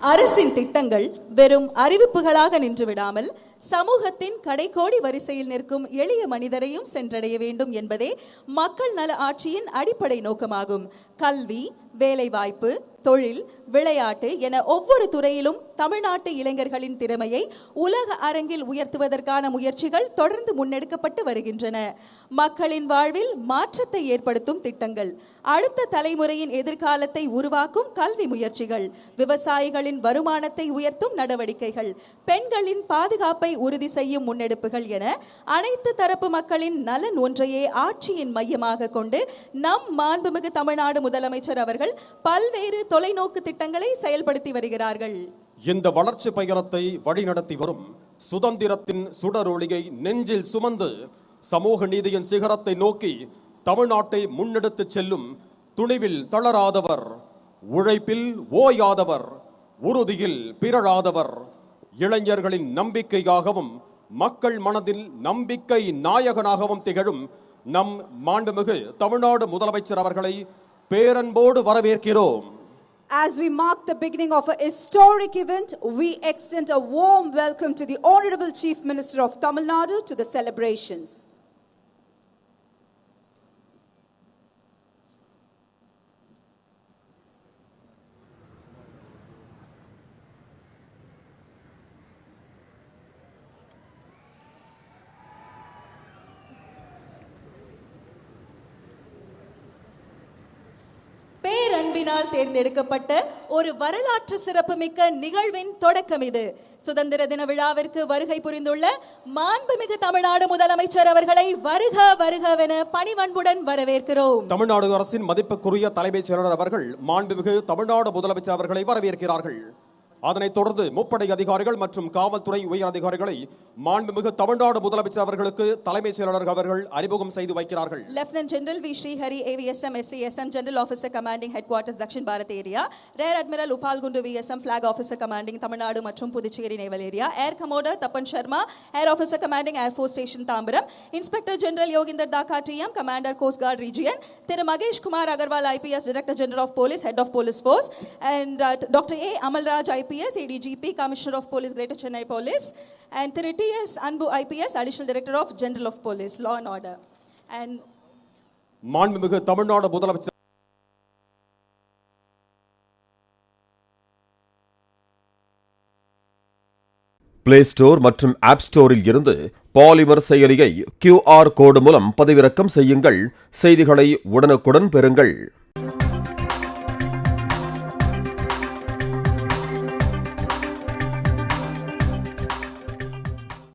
அரசின் திட்டங்கள் வெறும் அறிவிப்புகளாக நின்றுவிடாமல் சமூகத்தின் கடைக்கோடி வரிசையில் நிற்கும் எளிய மனிதரையும் சென்றடைய வேண்டும் என்பதே மக்கள் நல ஆட்சியின் அடிப்படை நோக்கமாகும். கல்வி, வேலைவாய்ப்பு, தொழில், விளையாட்டு என ஒவ்வொரு துறையிலும் தமிழ்நாட்டு இளைஞர்களின் திறமையை உலக அரங்கில் உயர்த்துவதற்கான முயற்சிகள் தொடர்ந்து முன்னெடுக்கப்பட்டு வருகின்றன. மக்களின் வாழ்வில் மாற்றத்தை ஏற்படுத்தும் திட்டங்கள், அடுத்த தலைமுறையின் எதிர்காலத்தை உருவாக்கும் கல்வி முயற்சிகள், விவசாயிகளின் வருமானத்தை உயர்த்தும் நடவடிக்கைகள், பெண்களின் பாதுகாப்பை உறுதி செய்யும் முன்னெடுப்புகள் என அனைத்து தரப்பு மக்களின் நலன் ஒன்றையே ஆட்சியின் மையமாக கொண்டு நம் மாண்புமிகு தமிழ்நாடு முதலமைச்சர் அவர்கள் பல்வேறு தொலைநோக்கு திட்டங்களை செயல்படுத்தி வருகிறார்கள். இந்த வளர்ச்சி பயணத்தை வழிநடத்தி வரும் சுதந்திரத்தின் சுடரொளியை நெஞ்சில் சுமந்து சமூக நீதியின் சிகரத்தை நோக்கி தமிழ்நாட்டை முன்னெடுத்து செல்லும் துணிவில் தளராதவர், உழைப்பில் ஓயாதவர், உறுதியில் பிறழாதவர், இளைஞர்களின் நம்பிக்கையாகவும் மக்கள் மனதில் நம்பிக்கை நாயகனாகவும் திகழும் நம் மாண்புமிகு தமிழ்நாடு முதலமைச்சர் அவர்களை பேரன்போடு வரவேற்கிறோம். As we mark the beginning of a historic event, we extend a warm welcome to the Honorable Chief Minister of Tamil Nadu to the celebrations. பேரன்பினால் தேர்ந்தெடுக்கப்பட்ட ஒரு வரலாற்று சிறப்புமிக்க நிகழ்வின் தொடக்கம் இது. சுதந்திர தின விழாவிற்கு வருகை புரிந்துள்ள மாண்புமிகு தமிழ்நாடு முதலமைச்சர் அவர்களை வருக வருகவென பணிவன்புடன் வரவேற்கிறோம். தமிழ்நாடு அரசின் மதிப்புக்குரிய தலைமைச் செயலாளர் அவர்கள் மாண்புமிகு தமிழ்நாடு முதலமைச்சர் அவர்களை வரவேற்கிறார்கள். அதனைத் தொடர்ந்து முப்படை அதிகாரிகள் மற்றும் காவல்துறை உயர் அதிகாரிகளை மாண்புமிகு தமிழ்நாடு முதலமைச்சர் அவர்களுக்கு தலைமைச் செயலாளர் அவர்கள் அறிமுகம் செய்து வைக்கிறார்கள். Lieutenant general V Srihari AVSM SCSM general officer commanding headquarters Dakshin Bharat area, rear admiral Upal Kundu VSM flag officer commanding Tamil Nadu மற்றும் Puducherry naval area, air commodore Tapan Sharma air officer commanding air force station Tambaram, inspector general Yoginder Dhaka TM commander coast guard region, Thiru Mahesh Kumar Agarwal IPS director general of police head of police force, and doctor A Amalraj IPS ADGP Commissioner of Police Greater Chennai Police, and Thiru TS Anbu IPS Additional Director of General of Police Law and Order. And மாண்புமிகு தமிழ்நாடு முதலமைச்சர் play store மற்றும் app ஸ்டோரில் இருந்து polymer செயலியை QR கோடு மூலம் பதிவிறக்கம் செய்யுங்கள். செய்திகளை உடனுக்குடன் பெறுங்கள்.